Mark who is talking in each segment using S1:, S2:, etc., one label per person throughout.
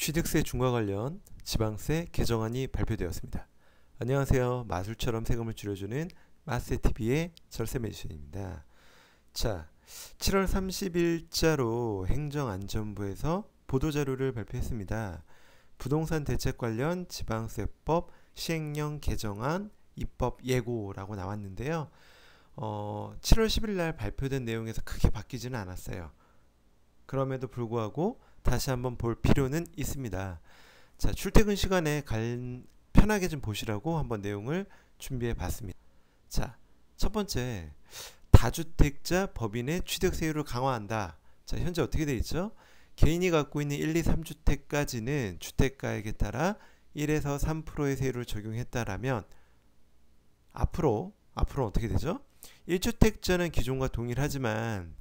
S1: 취득세 중과 관련 지방세 개정안이 발표되었습니다. 안녕하세요. 마술처럼 세금을 줄여주는 마세TV의 절세매니션입니다. 자, 7월 30일자로 행정안전부에서 보도자료를 발표했습니다. 부동산 대책 관련 지방세법 시행령 개정안 입법 예고라고 나왔는데요. 7월 10일 날 발표된 내용에서 크게 바뀌지는 않았어요. 그럼에도 불구하고 다시 한번 볼 필요는 있습니다. 자, 출퇴근 시간에 편하게 좀 보시라고 한번 내용을 준비해 봤습니다. 자, 첫 번째, 다주택자 법인의 취득세율을 강화한다. 자, 현재 어떻게 되어 있죠? 개인이 갖고 있는 1, 2, 3주택까지는 주택가액에 따라 1에서 3%의 세율을 적용했다라면 앞으로 어떻게 되죠? 1주택자는 기존과 동일하지만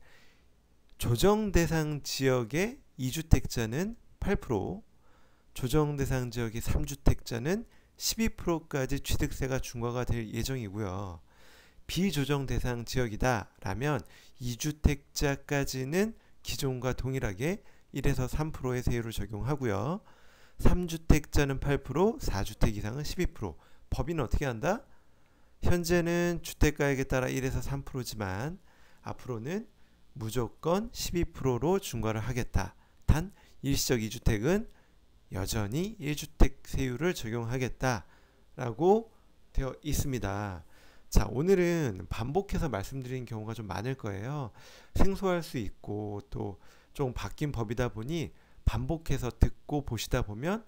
S1: 조정 대상 지역의 2주택자는 8%, 조정 대상 지역의 3주택자는 12%까지 취득세가 중과가 될 예정이고요. 비조정 대상 지역이다 라면 2주택자까지는 기존과 동일하게 1에서 3%의 세율을 적용하고요. 3주택자는 8%, 4주택 이상은 12%. 법인은 어떻게 한다? 현재는 주택가액에 따라 1에서 3%지만 앞으로는 무조건 12%로 중과를 하겠다. 단 일시적 2주택은 여전히 1주택 세율을 적용하겠다라고 되어 있습니다. 자, 오늘은 반복해서 말씀드리는 경우가 좀 많을 거예요. 생소할 수 있고 또 좀 바뀐 법이다 보니 반복해서 듣고 보시다 보면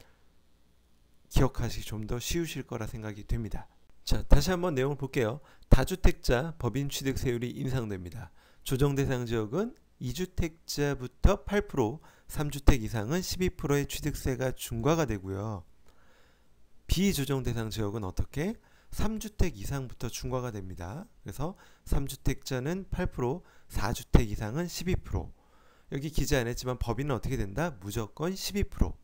S1: 기억하시기 좀 더 쉬우실 거라 생각이 됩니다. 자, 다시 한번 내용을 볼게요. 다주택자 법인 취득세율이 인상됩니다. 조정 대상 지역은 2주택자부터 8%, 3주택 이상은 12%의 취득세가 중과가 되고요. 비조정 대상 지역은 어떻게? 3주택 이상부터 중과가 됩니다. 그래서 3주택자는 8%, 4주택 이상은 12%. 여기 기재 안 했지만 법인은 어떻게 된다? 무조건 12%.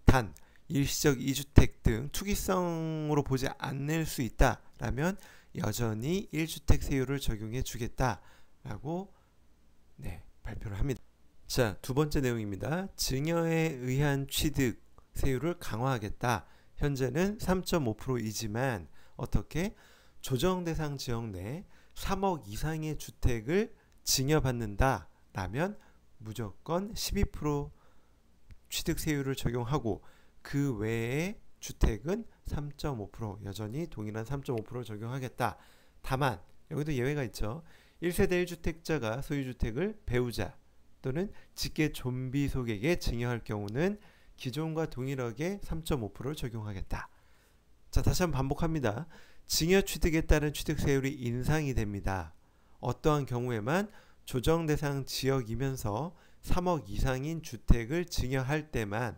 S1: 단 일시적 2주택 등 투기성으로 보지 않을 수 있다라면 여전히 1주택 세율을 적용해 주겠다라고 발표를 합니다. 자, 두 번째 내용입니다. 증여에 의한 취득 세율을 강화하겠다. 현재는 3.5%이지만 어떻게? 조정 대상 지역 내 3억 이상의 주택을 증여받는다 라면 무조건 12% 취득 세율을 적용하고 그 외의 주택은 3.5% 여전히 동일한 3.5%를 적용하겠다. 다만 여기도 예외가 있죠. 1세대 1주택자가 소유주택을 배우자 또는 직계 좀비 소액에 증여할 경우는 기존과 동일하게 3.5%를 적용하겠다. 자, 다시 한번 반복합니다. 증여 취득에 따른 취득세율이 인상이 됩니다. 어떠한 경우에만 조정 대상 지역이면서 3억 이상인 주택을 증여할 때만,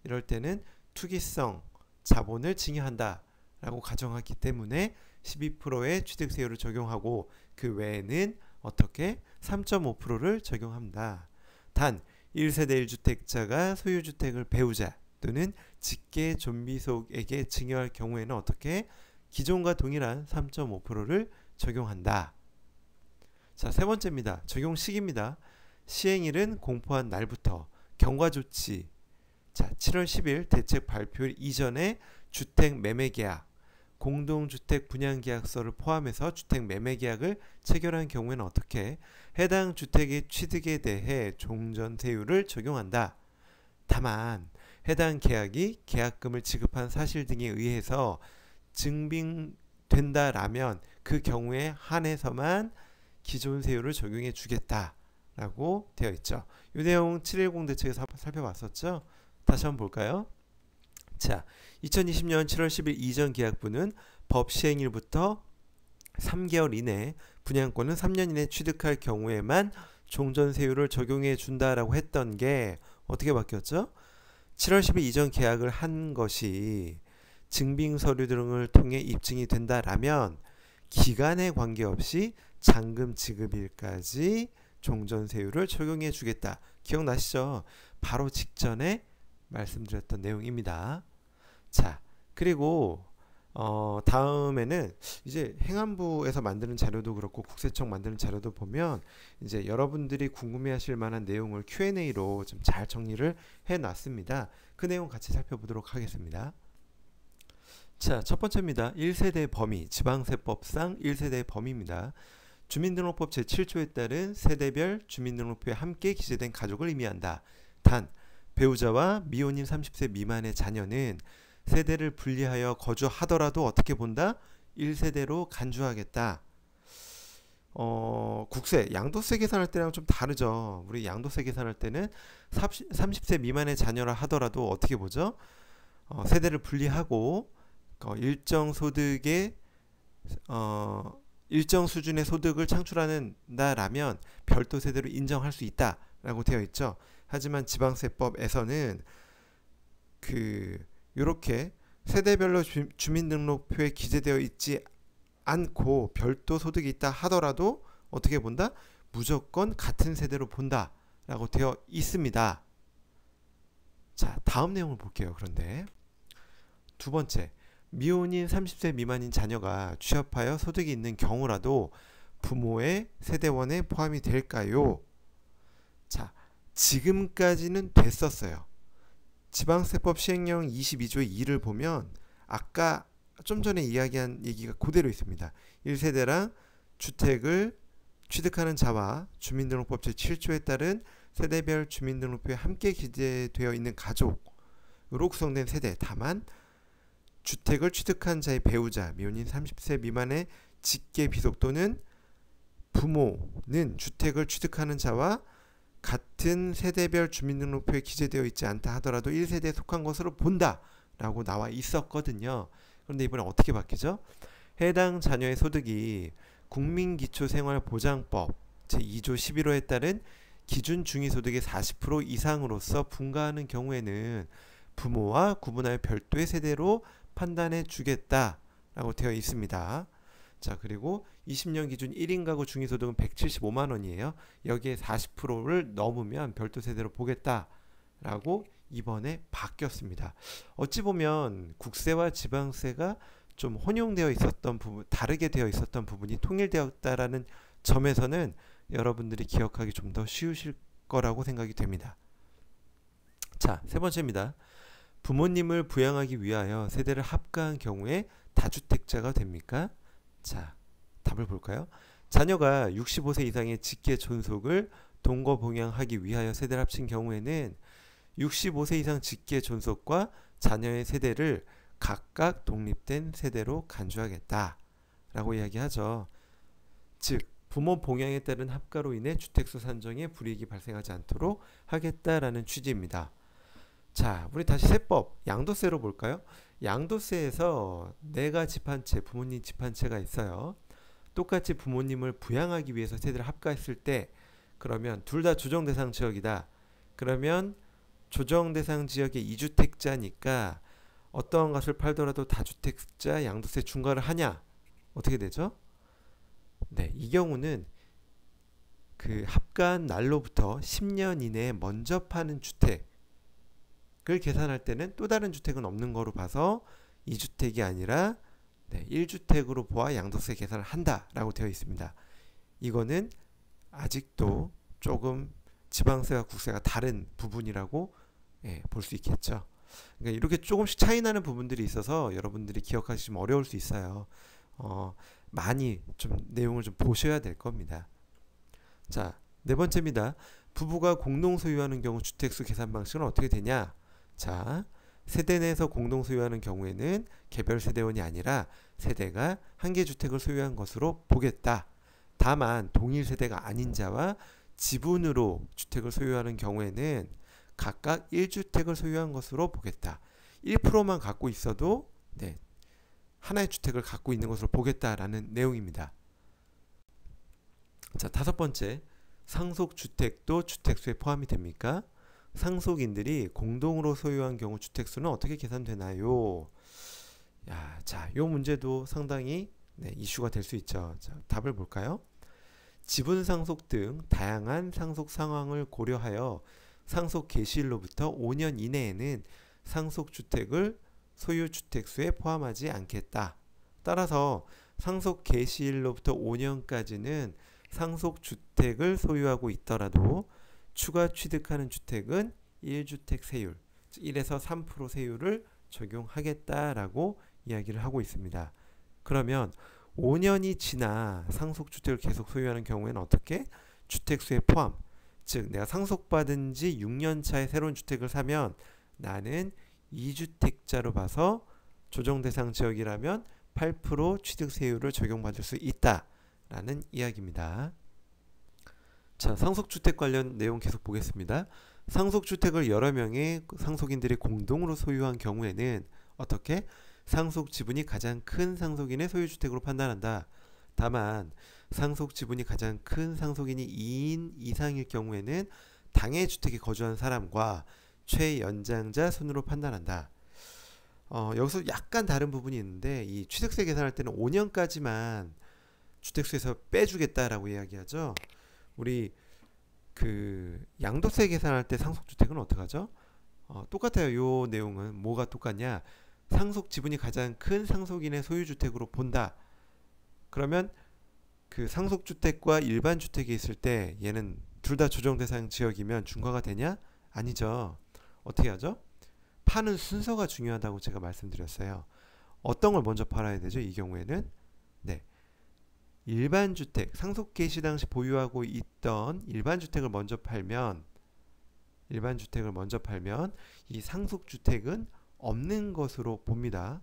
S1: 이럴 때는 투기성 자본을 증여한다 라고 가정하기 때문에 12%의 취득세율을 적용하고 그 외에는 어떻게? 3.5%를 적용합니다. 단 1세대 1주택자가 소유주택을 배우자 또는 직계 좀비속에게 증여할 경우에는 어떻게? 기존과 동일한 3.5%를 적용한다. 자, 세 번째입니다. 적용 시기입니다. 시행일은 공포한 날부터 경과조치. 자, 7월 10일 대책 발표일 이전에 주택 매매 계약, 공동주택 분양계약서를 포함해서 주택 매매 계약을 체결한 경우에는 어떻게? 해당 주택의 취득에 대해 종전세율을 적용한다. 다만 해당 계약이 계약금을 지급한 사실 등에 의해서 증빙된다라면 그 경우에 한해서만 기존 세율을 적용해 주겠다라고 되어 있죠. 이 내용 710 대책에서 살펴봤었죠. 다시 한번 볼까요? 자, 2020년 7월 10일 이전 계약분은 법 시행일부터 3개월 이내, 분양권은 3년 이내 취득할 경우에만 종전세율을 적용해 준다라고 했던 게 어떻게 바뀌었죠? 7월 10일 이전 계약을 한 것이 증빙서류 등을 통해 입증이 된다라면 기간에 관계없이 잔금 지급일까지 종전세율을 적용해 주겠다. 기억나시죠? 바로 직전에 말씀드렸던 내용입니다. 자, 그리고 다음에는 이제 행안부에서 만드는 자료도 그렇고 국세청 만드는 자료도 보면 이제 여러분들이 궁금해하실 만한 내용을 Q&A로 좀 잘 정리를 해놨습니다. 그 내용 같이 살펴보도록 하겠습니다. 자, 첫 번째입니다. 1세대 범위, 지방세법상 1세대 범위입니다. 주민등록법 제7조에 따른 세대별 주민등록표에 함께 기재된 가족을 의미한다. 단, 배우자와 미혼인 30세 미만의 자녀는 세대를 분리하여 거주하더라도 어떻게 본다? 1세대로 간주하겠다. 국세, 양도세 계산할 때랑 좀 다르죠. 우리 양도세 계산할 때는 30세 미만의 자녀라 하더라도 어떻게 보죠? 세대를 분리하고 일정 소득의 일정 수준의 소득을 창출한다라면 별도 세대로 인정할 수 있다라고 되어 있죠. 하지만 지방세법에서는 이렇게 세대별로 주민등록표에 기재되어 있지 않고 별도 소득이 있다 하더라도 어떻게 본다? 무조건 같은 세대로 본다 라고 되어 있습니다. 자, 다음 내용을 볼게요. 그런데 두 번째, 미혼인 30세 미만인 자녀가 취업하여 소득이 있는 경우라도 부모의 세대원에 포함이 될까요? 자, 지금까지는 됐었어요. 지방세법 시행령 22조의 2를 보면 아까 좀 전에 이야기한 얘기가 그대로 있습니다. 1세대랑 주택을 취득하는 자와 주민등록법 제7조에 따른 세대별 주민등록표에 함께 기재되어 있는 가족으로 구성된 세대. 다만 주택을 취득한 자의 배우자, 미혼인 30세 미만의 직계 비속 또는 부모는 주택을 취득하는 자와 같은 세대별 주민등록표에 기재되어 있지 않다 하더라도 1세대에 속한 것으로 본다 라고 나와 있었거든요. 그런데 이번에 어떻게 바뀌죠? 해당 자녀의 소득이 국민기초생활보장법 제2조 11호에 따른 기준 중위소득의 40% 이상으로서 분가하는 경우에는 부모와 구분하여 별도의 세대로 판단해 주겠다라고 되어 있습니다. 자, 그리고 20년 기준 1인 가구 중위소득은 175만원이에요. 여기에 40%를 넘으면 별도 세대로 보겠다라고 이번에 바뀌었습니다. 어찌 보면 국세와 지방세가 좀 혼용되어 있었던 부분, 다르게 되어 있었던 부분이 통일되었다라는 점에서는 여러분들이 기억하기 좀 더 쉬우실 거라고 생각이 됩니다. 자, 세 번째입니다. 부모님을 부양하기 위하여 세대를 합가한 경우에 다주택자가 됩니까? 자, 답을 볼까요? 자녀가 65세 이상의 직계 존속을 동거봉양하기 위하여 세대를 합친 경우에는 65세 이상 직계 존속과 자녀의 세대를 각각 독립된 세대로 간주하겠다 라고 이야기하죠. 즉 부모 봉양에 따른 합가로 인해 주택수 산정에 불이익이 발생하지 않도록 하겠다라는 취지입니다. 자, 우리 다시 세법 양도세로 볼까요? 양도세에서 내가 집 한 채, 부모님 집 한 채가 있어요. 똑같이 부모님을 부양하기 위해서 세대를 합가했을 때 그러면 둘 다 조정대상 지역이다. 그러면 조정대상 지역의 2주택자니까 어떠한 것을 팔더라도 다주택자 양도세 중과를 하냐? 어떻게 되죠? 네, 이 경우는 그 합가한 날로부터 10년 이내에 먼저 파는 주택을 계산할 때는 또 다른 주택은 없는 거로 봐서 2주택이 아니라 1주택으로 보아 양도세 계산을 한다라고 되어 있습니다. 이거는 아직도 조금 지방세와 국세가 다른 부분이라고 볼 수 있겠죠. 그러니까 이렇게 조금씩 차이 나는 부분들이 있어서 여러분들이 기억하기 좀 어려울 수 있어요. 많이 좀 내용을 좀 보셔야 될 겁니다. 자, 네 번째입니다. 부부가 공동 소유하는 경우 주택수 계산 방식은 어떻게 되냐? 자, 세대 내에서 공동 소유하는 경우에는 개별 세대원이 아니라 세대가 한 개 주택을 소유한 것으로 보겠다. 다만 동일 세대가 아닌 자와 지분으로 주택을 소유하는 경우에는 각각 1주택을 소유한 것으로 보겠다. 1%만 갖고 있어도 하나의 주택을 갖고 있는 것으로 보겠다라는 내용입니다. 자, 다섯 번째, 상속주택도 주택수에 포함이 됩니까? 상속인들이 공동으로 소유한 경우 주택수는 어떻게 계산되나요? 자, 이 문제도 상당히 이슈가 될 수 있죠. 자, 답을 볼까요? 지분 상속 등 다양한 상속 상황을 고려하여 상속 개시일로부터 5년 이내에는 상속주택을 소유 주택수에 포함하지 않겠다. 따라서 상속 개시일로부터 5년까지는 상속주택을 소유하고 있더라도 추가 취득하는 주택은 1주택 세율, 1에서 3% 세율을 적용하겠다라고 이야기를 하고 있습니다. 그러면 5년이 지나 상속주택을 계속 소유하는 경우에는 어떻게? 주택수에 포함, 즉 내가 상속받은 지 6년 차에 새로운 주택을 사면 나는 2주택자로 봐서 조정대상 지역이라면 8% 취득세율을 적용받을 수 있다라는 이야기입니다. 자, 상속주택 관련 내용 계속 보겠습니다. 상속주택을 여러 명의 상속인들이 공동으로 소유한 경우에는 어떻게? 상속지분이 가장 큰 상속인의 소유주택으로 판단한다. 다만 상속지분이 가장 큰 상속인이 2인 이상일 경우에는 당해 주택에 거주한 사람과 최연장자 순으로 판단한다. 여기서 약간 다른 부분이 있는데 이 취득세 계산할 때는 5년까지만 주택수에서 빼주겠다라고 이야기하죠. 우리 그 양도세 계산할 때 상속주택은 어떻게 하죠? 똑같아요. 요 내용은 뭐가 똑같냐? 상속 지분이 가장 큰 상속인의 소유주택으로 본다. 그러면 그 상속주택과 일반 주택이 있을 때 얘는 둘 다 조정대상 지역이면 중과가 되냐? 아니죠. 어떻게 하죠? 파는 순서가 중요하다고 제가 말씀드렸어요. 어떤 걸 먼저 팔아야 되죠? 이 경우에는 네, 일반 주택, 상속 개시 당시 보유하고 있던 일반 주택을 먼저 팔면 이 상속 주택은 없는 것으로 봅니다.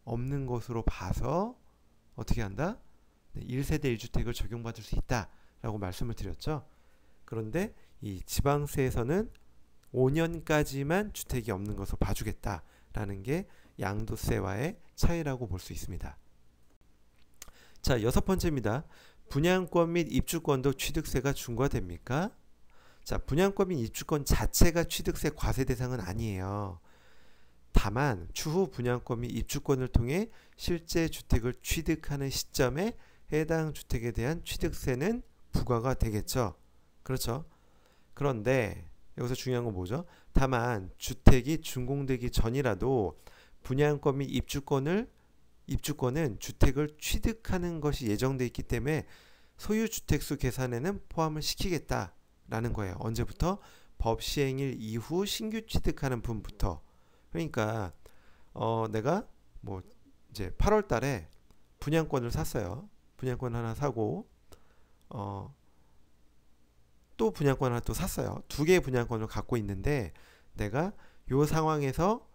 S1: 없는 것으로 봐서 어떻게 한다? 네, 1세대 1주택을 적용받을 수 있다라고 말씀을 드렸죠. 그런데 이 지방세에서는 5년까지만 주택이 없는 것으로 봐주겠다라는 게 양도세와의 차이라고 볼 수 있습니다. 자, 6번째입니다. 분양권 및 입주권도 취득세가 중과됩니까? 자, 분양권 및 입주권 자체가 취득세 과세 대상은 아니에요. 다만 추후 분양권 및 입주권을 통해 실제 주택을 취득하는 시점에 해당 주택에 대한 취득세는 부과가 되겠죠. 그렇죠. 그런데 여기서 중요한 건 뭐죠? 다만 주택이 준공되기 전이라도 분양권 및 입주권은 주택을 취득하는 것이 예정되어 있기 때문에 소유주택수 계산에는 포함을 시키겠다라는 거예요. 언제부터? 법 시행일 이후 신규 취득하는 분부터. 그러니까 내가 뭐 이제 8월 달에 분양권을 샀어요. 분양권 하나 사고 또 분양권 하나 또 샀어요. 두 개의 분양권을 갖고 있는데 내가 요 상황에서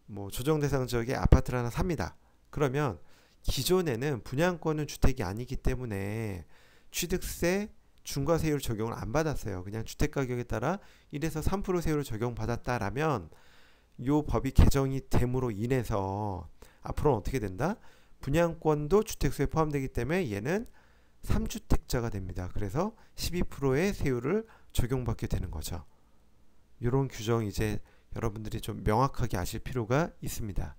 S1: 뭐 조정대상 지역에 아파트를 하나 삽니다. 그러면 기존에는 분양권은 주택이 아니기 때문에 취득세 중과세율 적용을 안 받았어요. 그냥 주택가격에 따라 1에서 3% 세율을 적용받았다라면 요 법이 개정이 됨으로 인해서 앞으로는 어떻게 된다? 분양권도 주택수에 포함되기 때문에 얘는 3주택자가 됩니다. 그래서 12%의 세율을 적용받게 되는 거죠. 이런 규정 이제 여러분들이 좀 명확하게 아실 필요가 있습니다.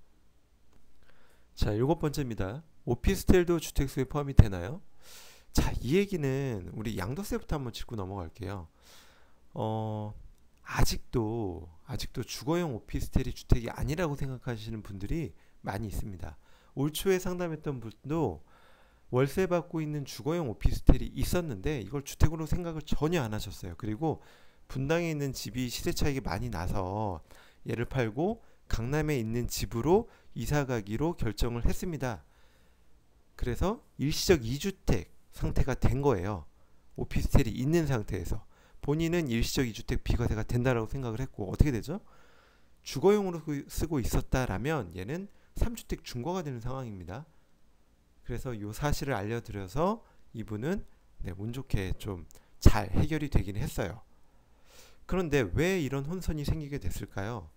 S1: 자, 7번째입니다. 오피스텔도 주택수에 포함이 되나요? 자, 이 얘기는 우리 양도세부터 한번 짚고 넘어갈게요. 아직도 주거용 오피스텔이 주택이 아니라고 생각하시는 분들이 많이 있습니다. 올 초에 상담했던 분도 월세 받고 있는 주거용 오피스텔이 있었는데 이걸 주택으로 생각을 전혀 안 하셨어요. 그리고 분당에 있는 집이 시세 차익이 많이 나서 얘를 팔고 강남에 있는 집으로 이사 가기로 결정을 했습니다. 그래서 일시적 2주택 상태가 된 거예요. 오피스텔이 있는 상태에서 본인은 일시적 2주택 비과세가 된다라고 생각을 했고 어떻게 되죠? 주거용으로 쓰고 있었다라면 얘는 3주택 중과가 되는 상황입니다. 그래서 이 사실을 알려드려서 이분은 운 좋게 좀 잘 해결이 되긴 했어요. 그런데 왜 이런 혼선이 생기게 됐을까요?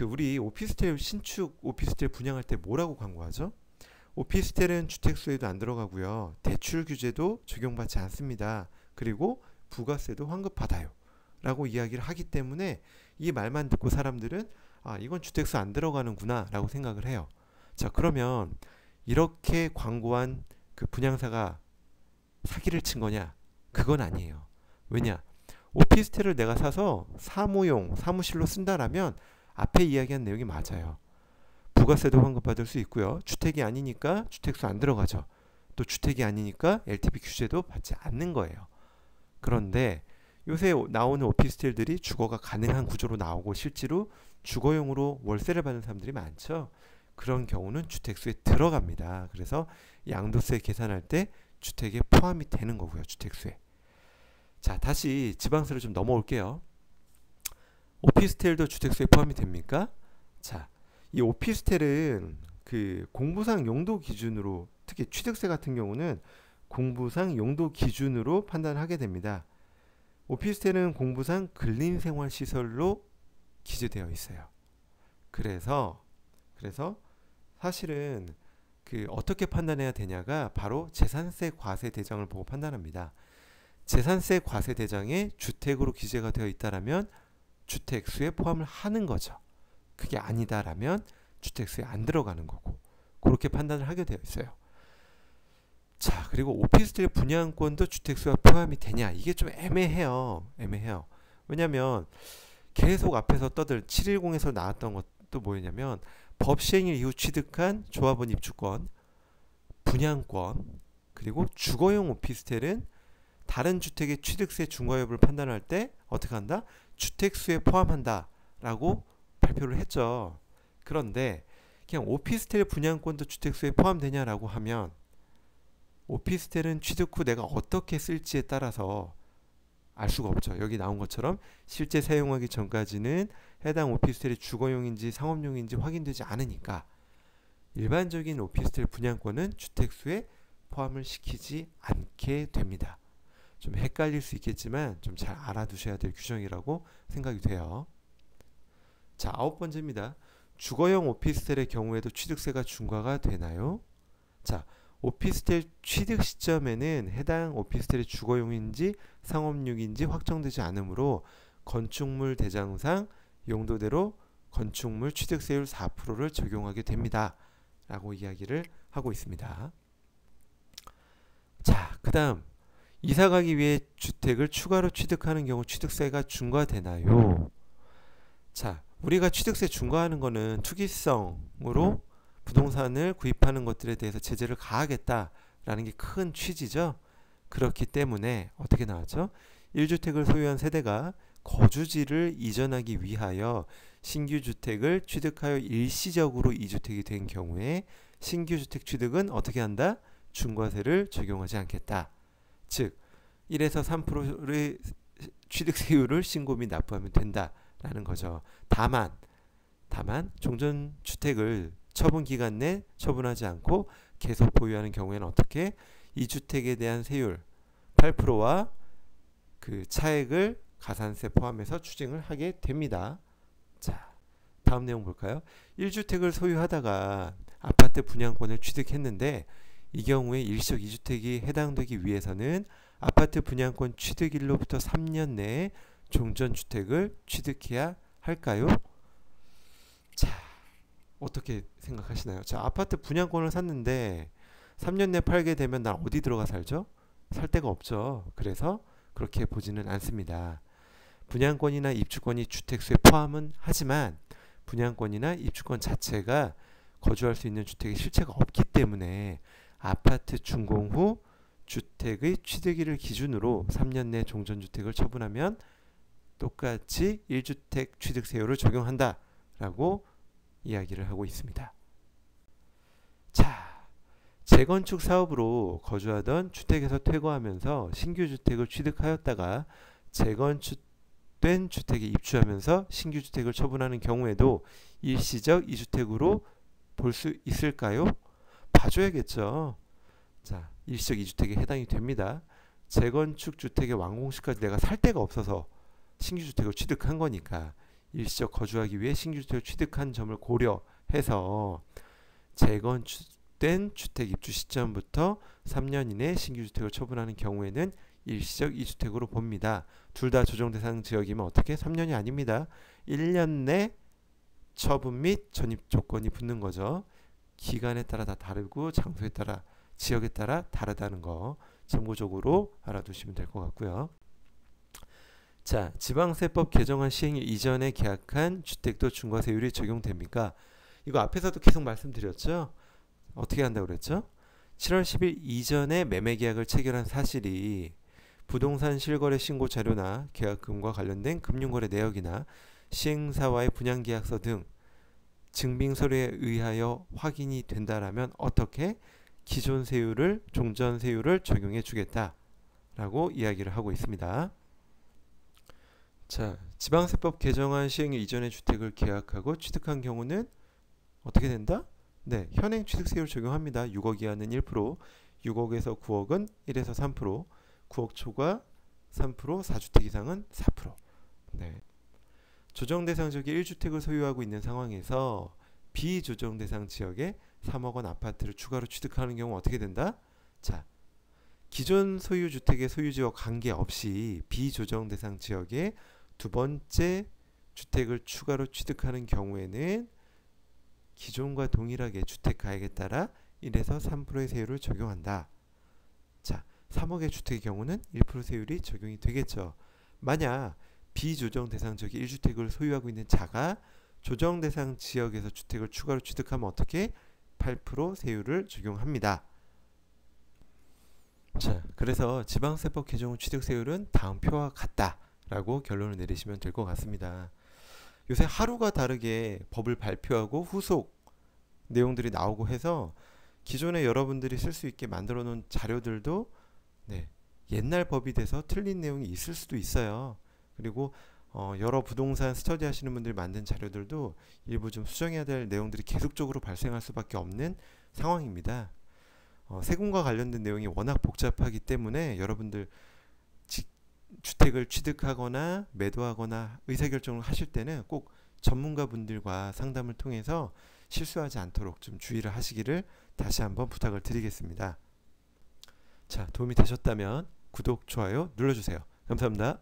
S1: 우리 오피스텔 신축 오피스텔 분양할 때 뭐라고 광고하죠? 오피스텔은 주택수에도 안 들어가고요. 대출 규제도 적용받지 않습니다. 그리고 부가세도 환급받아요. 라고 이야기를 하기 때문에 이 말만 듣고 사람들은 이건 주택수 안 들어가는구나 라고 생각을 해요. 자, 그러면 이렇게 광고한 그 분양사가 사기를 친 거냐? 그건 아니에요. 왜냐? 오피스텔을 내가 사서 사무용, 사무실로 쓴다라면 앞에 이야기한 내용이 맞아요. 부가세도 환급받을 수 있고요. 주택이 아니니까 주택수 안 들어가죠. 또 주택이 아니니까 LTV 규제도 받지 않는 거예요. 그런데 요새 나오는 오피스텔들이 주거가 가능한 구조로 나오고 실제로 주거용으로 월세를 받는 사람들이 많죠. 그런 경우는 주택수에 들어갑니다. 그래서 양도세 계산할 때 주택에 포함이 되는 거고요. 주택수에. 자, 다시 지방세로 좀 넘어올게요. 오피스텔도 주택수에 포함이 됩니까? 자, 이 오피스텔은 그 공부상 용도 기준으로, 특히 취득세 같은 경우는 공부상 용도 기준으로 판단하게 됩니다. 오피스텔은 공부상 근린생활시설로 기재되어 있어요. 그래서 사실은 그 어떻게 판단해야 되냐가 바로 재산세 과세 대장을 보고 판단합니다. 재산세 과세 대장에 주택으로 기재가 되어 있다라면 주택수에 포함을 하는 거죠. 그게 아니다라면 주택수에 안 들어가는 거고, 그렇게 판단을 하게 되어 있어요. 자, 그리고 오피스텔 분양권도 주택수에 포함이 되냐, 이게 좀 애매해요. 왜냐면 계속 앞에서 떠들 710에서 나왔던 것도 뭐였냐면 법 시행일 이후 취득한 조합원 입주권, 분양권, 그리고 주거용 오피스텔은 다른 주택의 취득세 중과 여부를 판단할 때 어떻게 한다? 주택수에 포함한다 라고 발표를 했죠. 그런데 그냥 오피스텔 분양권도 주택수에 포함되냐라고 하면 오피스텔은 취득 후 내가 어떻게 쓸지에 따라서 알 수가 없죠. 여기 나온 것처럼 실제 사용하기 전까지는 해당 오피스텔이 주거용인지 상업용인지 확인되지 않으니까 일반적인 오피스텔 분양권은 주택수에 포함을 시키지 않게 됩니다. 좀 헷갈릴 수 있겠지만 좀 잘 알아두셔야 될 규정이라고 생각이 돼요. 자, 9번째입니다. 주거용 오피스텔의 경우에도 취득세가 중과가 되나요? 자, 오피스텔 취득 시점에는 해당 오피스텔이 주거용인지 상업용인지 확정되지 않으므로 건축물 대장상 용도대로 건축물 취득세율 4%를 적용하게 됩니다. 라고 이야기를 하고 있습니다. 자, 그 다음 이사 가기 위해 주택을 추가로 취득하는 경우 취득세가 중과되나요? 자, 우리가 취득세 중과하는 거는 투기성으로 부동산을 구입하는 것들에 대해서 제재를 가하겠다라는 게 큰 취지죠. 그렇기 때문에 어떻게 나왔죠? 1주택을 소유한 세대가 거주지를 이전하기 위하여 신규 주택을 취득하여 일시적으로 2주택이 된 경우에 신규 주택 취득은 어떻게 한다? 중과세를 적용하지 않겠다. 즉 1에서 3%의 취득세율을 신고 및 납부하면 된다라는 거죠. 다만 종전주택을 처분 기간 내 처분하지 않고 계속 보유하는 경우에는 어떻게? 이 주택에 대한 세율 8%와 그 차액을 가산세 포함해서 추징을 하게 됩니다. 자, 다음 내용 볼까요? 1주택을 소유하다가 아파트 분양권을 취득했는데 이 경우에 일시적 2주택이 해당되기 위해서는 아파트 분양권 취득일로부터 3년 내에 종전주택을 취득해야 할까요? 자, 어떻게 생각하시나요? 자, 아파트 분양권을 샀는데 3년 내에 팔게 되면 나 어디 들어가 살죠? 살 데가 없죠. 그래서 그렇게 보지는 않습니다. 분양권이나 입주권이 주택수에 포함은 하지만 분양권이나 입주권 자체가 거주할 수 있는 주택의 실체가 없기 때문에 아파트 준공 후 주택의 취득일을 기준으로 3년 내 종전주택을 처분하면 똑같이 1주택 취득세율을 적용한다 라고 이야기를 하고 있습니다. 자, 재건축 사업으로 거주하던 주택에서 퇴거하면서 신규 주택을 취득하였다가 재건축된 주택에 입주하면서 신규 주택을 처분하는 경우에도 일시적 2주택으로 볼 수 있을까요? 봐줘야겠죠. 자, 일시적 2주택에 해당이 됩니다. 재건축 주택의 완공시까지 내가 살 데가 없어서 신규 주택을 취득한 거니까 일시적 거주하기 위해 신규 주택을 취득한 점을 고려해서 재건축된 주택 입주 시점부터 3년 이내 신규 주택을 처분하는 경우에는 일시적 2주택으로 봅니다. 둘 다 조정 대상 지역이면 어떻게? 3년이 아닙니다. 1년 내 처분 및 전입 조건이 붙는 거죠. 기간에 따라 다 다르고 장소에 따라 지역에 따라 다르다는 거 참고적으로 알아두시면 될 것 같고요. 자, 지방세법 개정안 시행 이전에 계약한 주택도 중과세율이 적용됩니까? 이거 앞에서도 계속 말씀드렸죠? 어떻게 한다고 그랬죠? 7월 10일 이전에 매매계약을 체결한 사실이 부동산 실거래 신고 자료나 계약금과 관련된 금융거래 내역이나 시행사와의 분양계약서 등 증빙서류에 의하여 확인이 된다라면 어떻게 기존 세율을 종전 세율을 적용해 주겠다라고 이야기를 하고 있습니다. 자, 지방세법 개정안 시행 이전에 주택을 계약하고 취득한 경우는 어떻게 된다? 네, 현행 취득세율 적용합니다. 6억 이하는 1%, 6억에서 9억은 1에서 3%, 9억 초과 3%, 4주택 이상은 4%. 네. 조정 대상 지역에 1주택을 소유하고 있는 상황에서 비조정 대상 지역에 3억 원 아파트를 추가로 취득하는 경우 어떻게 된다? 자, 기존 소유 주택의 소유지와 관계없이 비조정 대상 지역에 두 번째 주택을 추가로 취득하는 경우에는 기존과 동일하게 주택 가액에 따라 1에서 3%의 세율을 적용한다. 자, 3억의 주택의 경우는 1% 세율이 적용이 되겠죠. 만약 비조정 대상 지역에 1주택을 소유하고 있는 자가 조정 대상 지역에서 주택을 추가로 취득하면 어떻게? 8% 세율을 적용합니다. 자, 그래서 지방세법 개정 후 취득세율은 다음 표와 같다라고 결론을 내리시면 될 것 같습니다. 요새 하루가 다르게 법을 발표하고 후속 내용들이 나오고 해서 기존에 여러분들이 쓸 수 있게 만들어 놓은 자료들도 네, 옛날 법이 돼서 틀린 내용이 있을 수도 있어요. 그리고 여러 부동산 스터디 하시는 분들이 만든 자료들도 일부 좀 수정해야 될 내용들이 계속적으로 발생할 수밖에 없는 상황입니다. 세금과 관련된 내용이 워낙 복잡하기 때문에 여러분들 주택을 취득하거나 매도하거나 의사결정을 하실 때는 꼭 전문가분들과 상담을 통해서 실수하지 않도록 좀 주의를 하시기를 다시 한번 부탁을 드리겠습니다. 자, 도움이 되셨다면 구독, 좋아요 눌러주세요. 감사합니다.